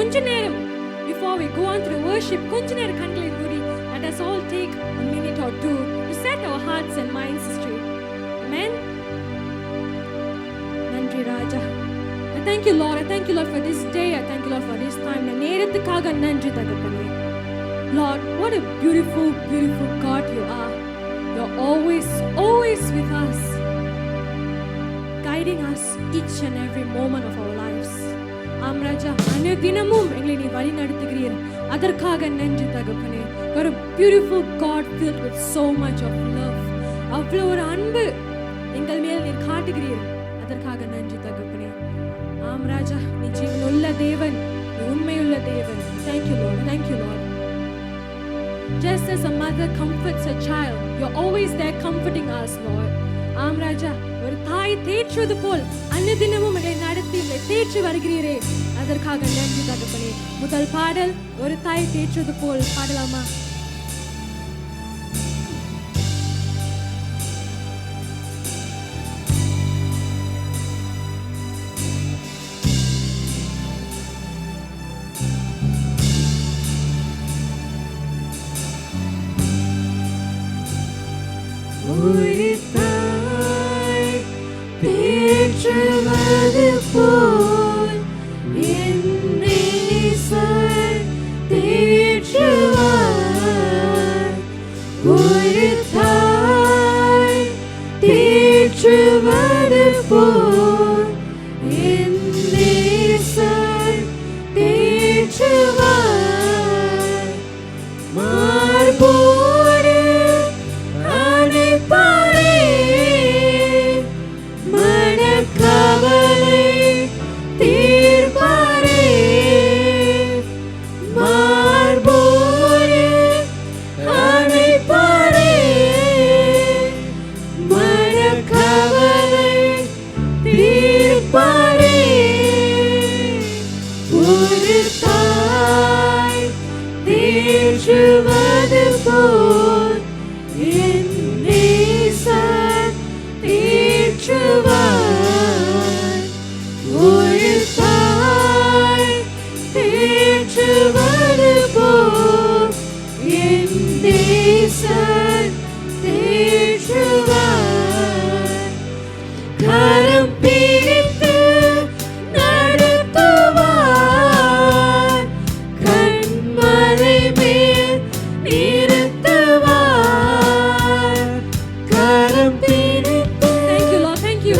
கொஞ்ச நேரம் before we go on to the worship, கொஞ்ச நேரம் கண்களை மூடி, let us all take a minute or two to set our hearts and minds straight. Amen. நன்றி ராஜா. I thank you Lord. I thank you Lord for this day. I thank you Lord for this time. இந்த நேரத்துக்காக நன்றி தகப்பனே. Lord, what a beautiful, beautiful God you are. You're always, always with us, guiding us each and every moment of our lives. Amraja, அனுதினமும் எங்களை நீ வழி நடத்துகிறீர். அதற்காக நன்றி தகப்பனே. You're a beautiful God filled with so much of love. அவ்வளவு ஒரு அன்பு எங்கள் மேல் நீர் காட்டுகிறீர். அதற்காக நன்றி தகப்பனே. ஆம்ராஜா, நீ ஜீவனுள்ள தேவன், நீ உண்மையுள்ள தேவன். Thank you Lord. Thank you Lord. Just as a mother comforts her child, you're always there comforting us, Lord. ஆம்ராஜா, ஒரு தாய் தேற்றுவது போல் அன்னிதினமும் எங்களை நடத்தி எங்களை தேற்றி வருகிறீரே, அதற்காக நன்றி தகப்பனே. முதல் பாடல் ஒரு தாய் தேற்றுவது போல் பாடலாமா? ஒரு தாய் தேற்றுவது போல் என் நேசர் தேற்றுவார். ஒரு தாய் தேற்றுவது போல் என் நேசர் தேற்றுவார். மார்போடு அணைப்பாரே, மனக்கவலை தீர்ப்பாரே. மார்போடு அணைப்பாரே, மனக்கவலை தீர்ப்பாரே. ஒரு தாய் தேற்றுவது போல் என் நேசர் தேற்றுவார். ஒரு தாய் தேற்றுவது போல் என் நேசர் தேற்றுவார். கரம் பிடித்து நடத்துவார், கண்மலை மேல் நிறுத்துவார். கரம் பிடித்து Thank you Lord. Thank you.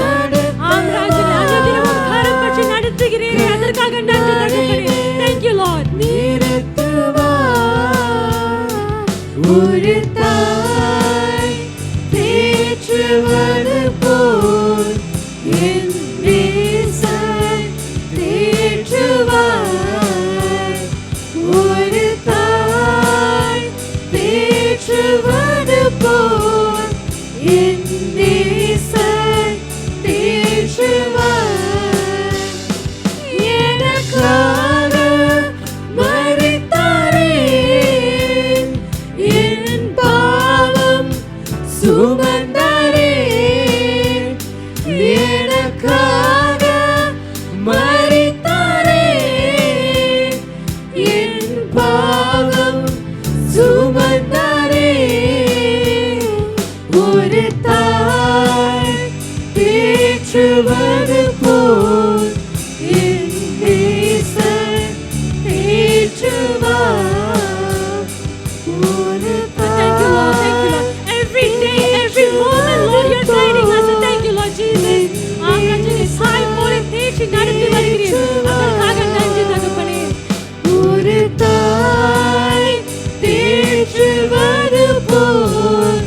ஆம்ராஜா, அன்னிதினமும் கரம் பற்றி நடத்துகிறீரே, அதற்காக நன்றி தகப்பனே. Thank you Lord. நிறுத்துவார். ஒரு தாய் தேற்றுவது போல் என் நேசர் தேற்றுவார். ஒரு தாய் தேற்றுவது போல் என் நேசர் தேற்றுவார். எனக்காக மரித்தாரே, என் பாவம் சுமந்தாரே. எனக்காக மரித்தாரே, என் பாவம் சுமந்தாரே. ஒரு தாய் தேற்றுவது போல் என் நேசர் தேற்றுவார். ஒரு Thank you Lord. Thank you Lord. Every day, every moment, Lord, you're guiding us. Thank you Lord Jesus. ஆம்ராஜா, நீ தாய் போல தேற்றி நடத்தி வருகிறீர். அதற்காக நன்றி தகப்பனே. ஒரு தாய் தேற்றுவது போல்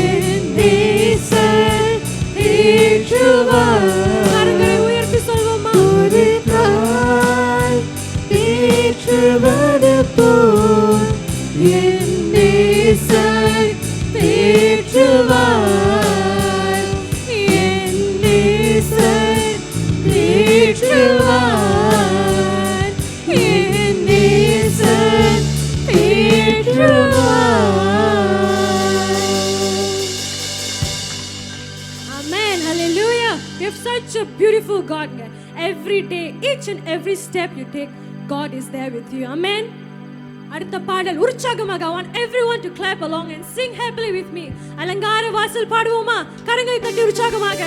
என் நேசர் தேற்றுவார். கரங்களை உயர்த்தி சொல்வோமா? ஒரு தாய் தேற்றுவது போல் என் நேசர் தேற்றுவார். என் நேசர் தேற்றுவார். என் நேசர் தேற்றுவார். Amen. Hallelujah. You have such a beautiful God. Every day, each and every step you take, God is there with you. Amen. அடுத்த பாடல் உற்சாகமாக. I want everyone to clap along and sing happily with me. அலங்கார வாசல் பாடுவோமா? கரங்களை தட்டி உற்சாகமாக.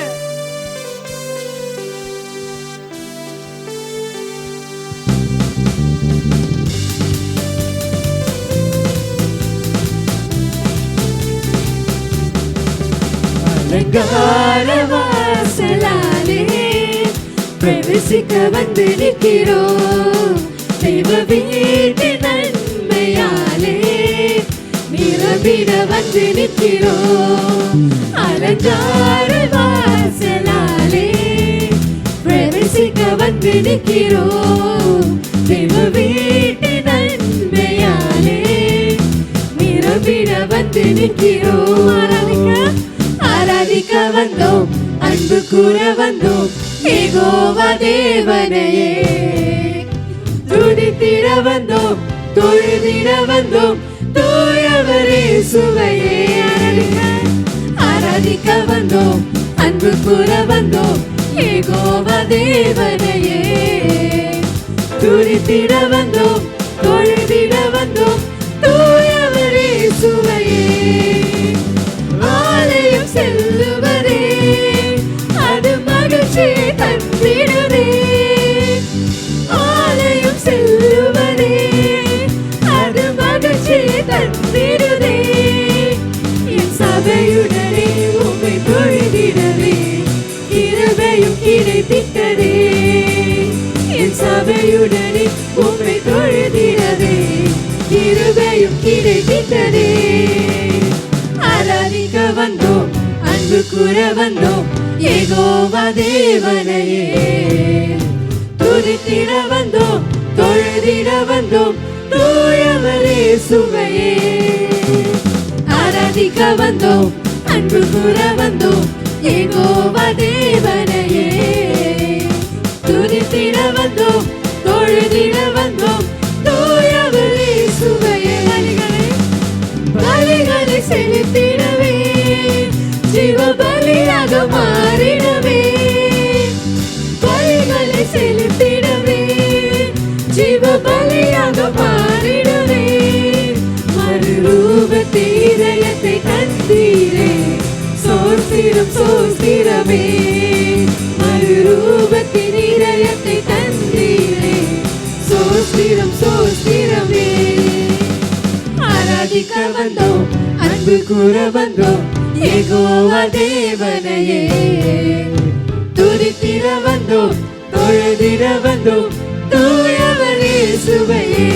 அலங்கார வாசலாலே பிரவேசிக்க வந்து நிற்கிறோம். தெய்வ வீட்டின் நன்மையாலே நிரம்பிட வந்து நிற்கிறோம். அலங்கார வாசலாலே பிரவேசிக்க வந்து நிற்கிறோம். தெய்வ வீட்டின் நன்மையாலே நிரம்பிட வந்து நிற்கிறோம். ஆராதிக்க வந்தோம், அன்பு கூற வந்தோம், யெகோவா தேவனையே துதித்திட வந்தோம், தொழுதிட வந்தோம், தூயவரே சுவையே. ஆராதிக்க வந்தோம், அன்பு கூற வந்தோம், யெகோவா தேவனையே துதித்திட வந்தோம், தொழுதிட வந்தோம், தூயவரே சுவையே. ஆலயம் செல்லுவதே அது மகிழ்ச்சியை தந்திடுதே. ஆலயம் செல்லுவதே அது மகிழ்ச்சியை தந்திடுதே. என் சபையுடனே உம்மை தொழுதிடவே கிருபையும் கிடைத்திட்டதே. என் சபையுடனே உம்மை தொழுதிடவே கிருபையும் கிடைத்திட்டதே. ஆராதிக்க வந்தோம், அன்பு கூற வந்தோம், யெகோவா தேவனையே துதித்திட வந்தோம், தொழுதிட வந்தோம், தூயவரே சுவையே. ஆராதிக்க வந்தோம், அன்பு கூற வந்தோம், யெகோவா தேவனையே துதித்திட வந்தோம், தொழுதிட வந்தோம், தூயவரே சுவையே. பலிகளை செலுத்திடவே ஜீவ பலியாக மாறிடவே. பலிகளை செலுத்திடவே ஜீவ பலியாக மாறிடவே. மறுரூபத்தை இதயத்தை தந்தீரே சோஸ்திரம் சோஸ்திரமே. மறுரூபத்தின் இதயத்தை தந்தீரே சோஸ்திரம் சோஸ்திரமே. ஆராதிக்க வந்தோம், அன்பு கூற வந்தோம், யெகோவா தேவனையே துதித்திட வந்தோம், தொழுதிட வந்தோம், தூயவரே சுவையே.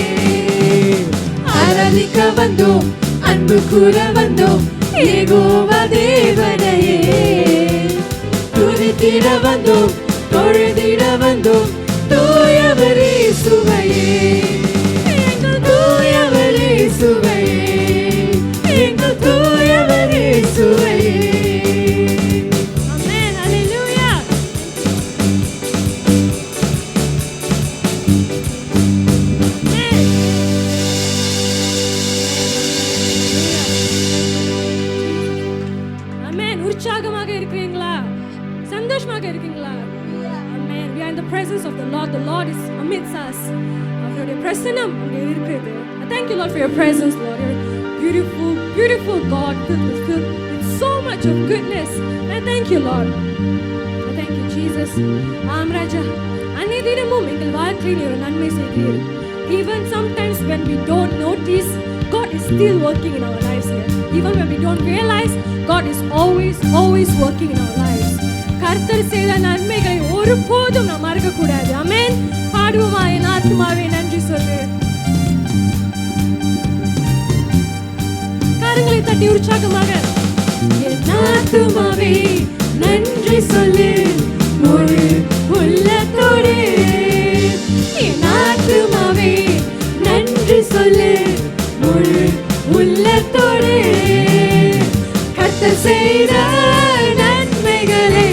ஆராதிக்க வந்தோம், அன்பு கூற வந்தோம், யெகோவா தேவனையே துதித்திட வந்தோம், தொழுதிட வந்தோம், தூயவரே சுவையே. எங்கள் தூயவரே சுவையே, எங்கள் தூயவரே சுவையே. Amen. Hallelujah. Amen. உற்சாகமாக இருக்கிறீங்களா? சந்தோஷமாக இருக்கீங்களா? Amen. We are in the presence of the Lord. The Lord is amidst us. அவருடைய பிரசன்னம் அங்கே இருக்கிறது. I thank you, Lord, for your presence, Lord. You're beautiful, beautiful God, filled with so much of goodness. I thank you, Lord. I thank you, Jesus. Raja, அனைதினமும் எங்கள் வாழ்க்கையில் ஒரு நன்மை செய்கிறீர். Even sometimes when we don't notice, God is still working in our lives here. Even when we don't realize, God is always working in our lives. கர்த்தர் செய்த நன்மைகளை ஒருபோதும் நாம் மறக்க கூடாது. ஆமென். பாடுவோமா? என் ஆத்துமாவே நன்றி சொல்லு. கரங்களை தட்டி உற்சாகமாக. என் ஆத்துமாவே நன்றி சொல்லு முழு உள்ளத்தோடு. என் ஆத்துமாவே நன்றி சொல்லு முழு உள்ளத்தோடு. கர்த்தர் செய்த நன்மைகளை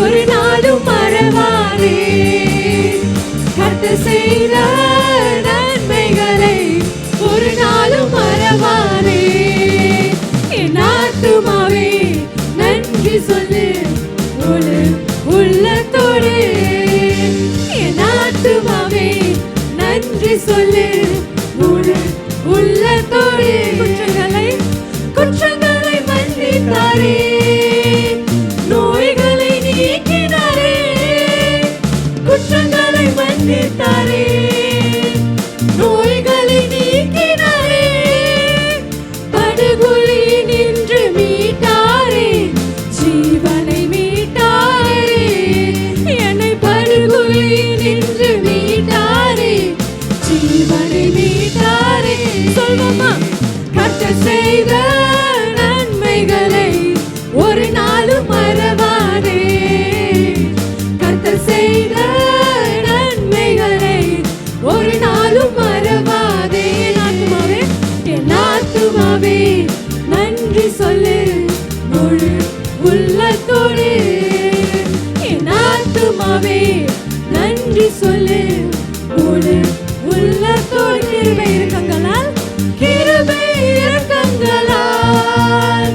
ஒரு நாளும் மறவாதே. கர்த்தர் செய்த நன்மைகளை ஒரு நாளும் மறவாதே. என் ஆத்துமாவே நன்றி சொல்லு முழு உள்ளத்தோடு. என் ஆத்துமாவே செய்த நன்மைகளை ஒரு நாளும் மறவாதே. கர்த்தர் செய்த நன்மைகளை ஒரு நாளும் மறவாதே. என் ஆத்துமாவே நன்றி சொல்லு முழு உள்ளத்தோடு. என் ஆத்துமாவே நன்றி சொல்லு முழு உள்ளத்தோடு. கிருபை இரக்கங்களால் கிருபை இரக்கங்களால்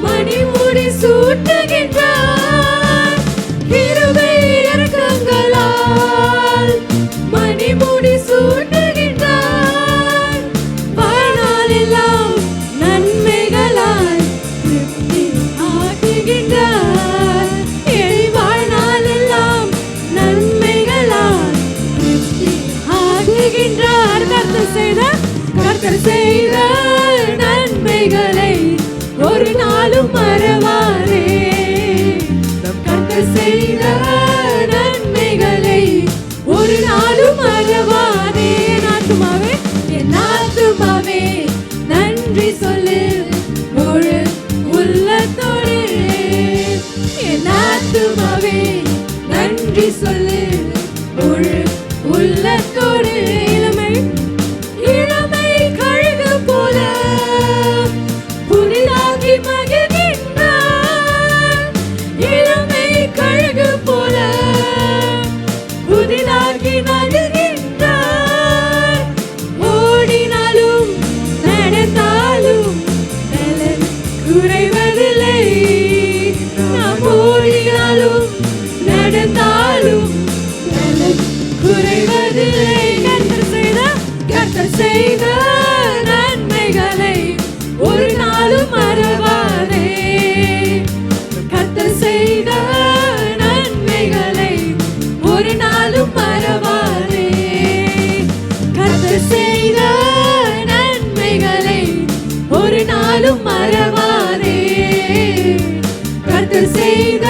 மணிமுடி சூட்டுகின்றார். கிருபை இரக்கங்களால் மணிமுடி சூட்டுகின்றார். வாழ்நாளெல்லாம் நன்மைகளாய் திருப்தி ஆக்குகின்றார். என் வாழ்நாளெல்லாம் நன்மைகளால் திருப்தி ஆக்குகின்றார். கர்த்தர் செய்த நன்மைகளை ஒரு நாளும் மறவாதே. கர்த்தர் செய்த நன்மைகளை ஒரு நாளும் மறவாதே. என் ஆத்துமாவே நன்றி சொல்லு முழு உள்ளத்தோடு. என் ஆத்துமாவே நன்றி சொல்லு முழு உள்ளத்தோடு. இளமை கழுகு போல புதிதாகி மகிழ்கின்றார். இளமை கழுகு போல புதிதாகி மகிழ்கின்றார். ஓடினாலும் நடந்தாலும் பலன் குறைவதில்லை. நாம் ஓடினாலும் நடந்தாலும் பலன் குறைவதில்லை. கர்த்தர் செய்த நன்மைகளை ஒரு நாளும் மறவாதே. கர்த்தர் செய்த நன்மைகளை ஒரு நாளும் மறவாதே. கர்த்தர் செய்த நன்மைகளை ஒரு நாளும் மறவாதே. கர்த்தர் செய்த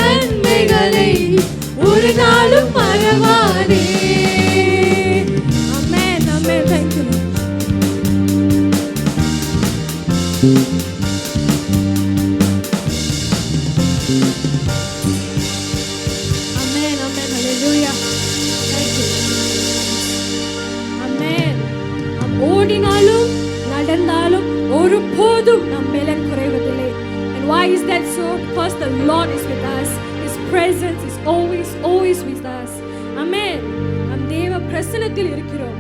நன்மைகளை ஒரு நாளும் மறவாதே. Amen, amen. Thank you. Amen, amen. Hallelujah. Thank you. Amen. நாம் ஓடினாலும் நடந்தாலும் ஒருபோதும் நம் பலன் குறைவதில்லை. And why is that so? Because the Lord is with us. His presence is always with us. Amen. நாம் தேவ பிரசன்னத்தில் இருக்கிறோம்.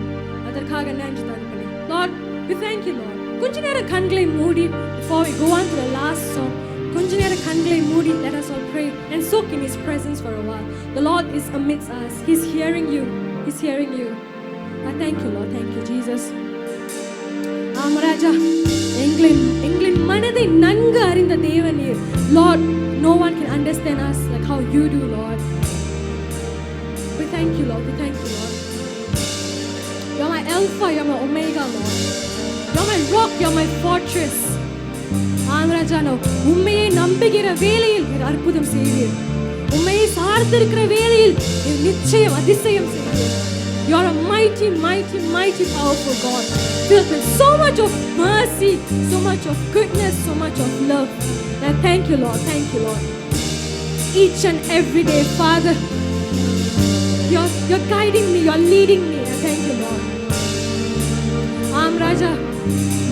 அதற்காக நன்றி தகப்பனே. Lord, we thank you, Lord. கொஞ்ச நேரம் கண்களை மூடி before we go on to the last song. கொஞ்ச நேரம் கண்களை மூடி let us all pray and soak in His presence for a while. The Lord is amidst us. He's hearing you. He's hearing you. I thank you, Lord. Thank you, Jesus. ராஜா, எங்களின் மனதை நன்கு அறிந்த தேவன் நீர். Lord, no one can understand us like how you do, Lord. We thank you, Lord. We thank you, Lord. You're my Alpha, you're my Omega, Lord. You're my rock, you're my fortress. ராஜா, உம்மையை நம்புகிற வேளையில் நீர் அற்புதம் செய்வீர். உம்மையை சார்ந்திருக்கிற வேளையில் நீர் நிச்சயம் அதிசயம் செய்வீர். You're a mighty, mighty, mighty, powerful God, filled with so much of mercy, so much of goodness, so much of love. And I thank you, Lord. Thank you, Lord. Each and every day, Father, you're guiding me, you're leading me. I thank you, Lord. Raja,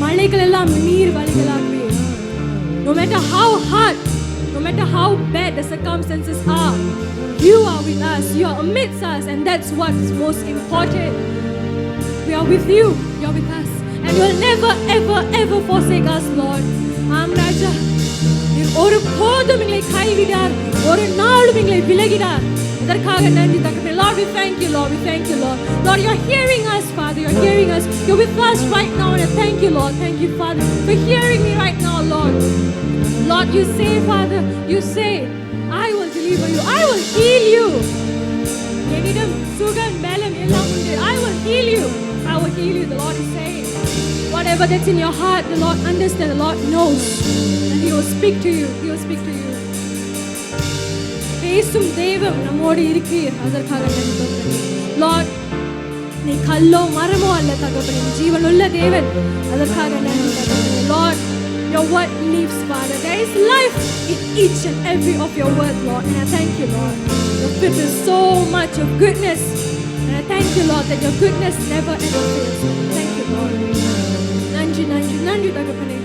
மலைகள் எல்லாம் நீர் வழிகளாகவே. No matter how hard, no matter how bad the circumstances are, you are with us, you are amidst us, and that's what's most important. We are with you, you're with us, and you will never, ever, ever forsake us, Lord. Raja, நீர் ஒருபோதும் எங்களை கைவிடார், ஒரு நாளும் எங்களை விலகிடார். அதற்காக நன்றி தகப்பனே. Lord, we thank you, Lord. We thank you, Lord. Lord, you're hearing us, Father. You're hearing us. You're with us right now, and I thank you, Lord. Thank you, Father, for hearing me right now, Lord. Lord, you say, Father, you say, I will deliver you. I will heal you. என்னிடம் சுகம் பலம் எல்லாம் உண்டு. I will heal you. I will heal you. The Lord is saying, whatever that's in your heart, the Lord understands. The Lord knows, and He will speak to you. He will speak to you. பேசும் தெய்வம் நம்மோடு இருக்கிறீர். அதற்காக நன்றி. Lord, நீ கல்லோ மரமோ அல்ல தகப்பனே, நீ ஜீவனுள்ள தேவன். அதற்காக நன்றி தகப்பனே. Lord, your word lives, Father. There is life in each and every of your words, Lord. And I thank you, Lord. You're filled with so much of goodness. And I thank you, Lord, that your goodness never ever fails. Thank you, Lord. நன்றி நன்றி நன்றி தகப்பனே.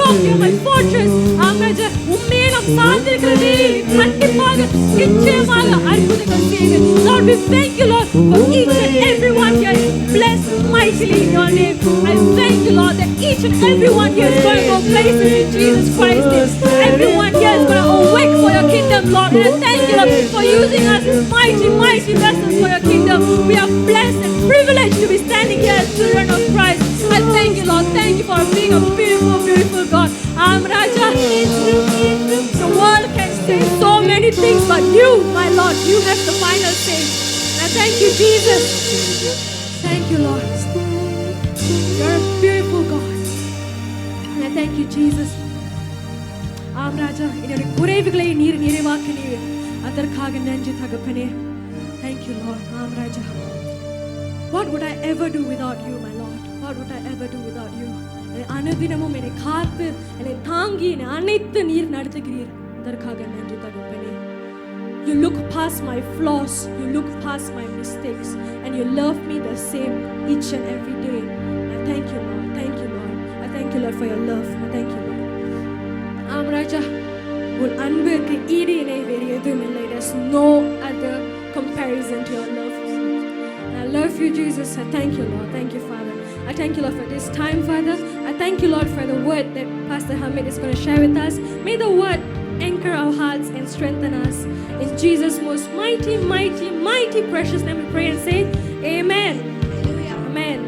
rock, you're my fortress. ஆமென். உம்மையே நாம் சார்ந்திருக்கிறதே கண்டிப்பாக நிச்சயமாக அற்புதங்கள் செய்து. Lord, we thank you, Lord, for each and every one here is blessed mightily in your name. I thank you, Lord, that each and every one here is going to go places in Jesus Christ's name. Everyone here is going to awake for your kingdom, Lord. And I thank you, Lord, for using us as mighty, mighty vessels for your kingdom. We are blessed and privileged to be standing here as children of Christ. I thank you, Lord. Thank you for being a beautiful, beautiful God. Raja, the world can say so many things, but you, my Lord, you have the final say. And I thank you, Jesus. Thank you, Lord. You're a beautiful God. And I thank you, Jesus. Raja, என்னுடைய குறைவுகளை நீர் நிறைவாக்கினீர். அதற்காக நன்றி தகப்பனே. Thank you, Lord. Raja. What would I ever do without you, my Lord? What would I ever do without you? அனுதினமும் என்னை காத்து என்னை தாங்கி என்னை அனைத்து நீர் நடத்துகிறீர். அதற்காக நன்றி தகப்பனே. You look past my flaws, you look past my mistakes, and you love me the same each and every day. I thank you, Lord. Thank you, Lord. I thank you, Lord, for your love. I thank you, Lord. Raja, உன் அன்புக்கு ஈடு இணை வேறு எதுவும் இல்லை. There's no other comparison to your love. And I love you, Jesus. I thank you, Lord. Thank you, Father. I thank you, Lord, for this time, Father. I thank you, Lord, for the word that Pastor Hamid is going to share with us. May the word anchor our hearts and strengthen us. In Jesus' most mighty, mighty, mighty precious name we pray and say, Amen. Amen.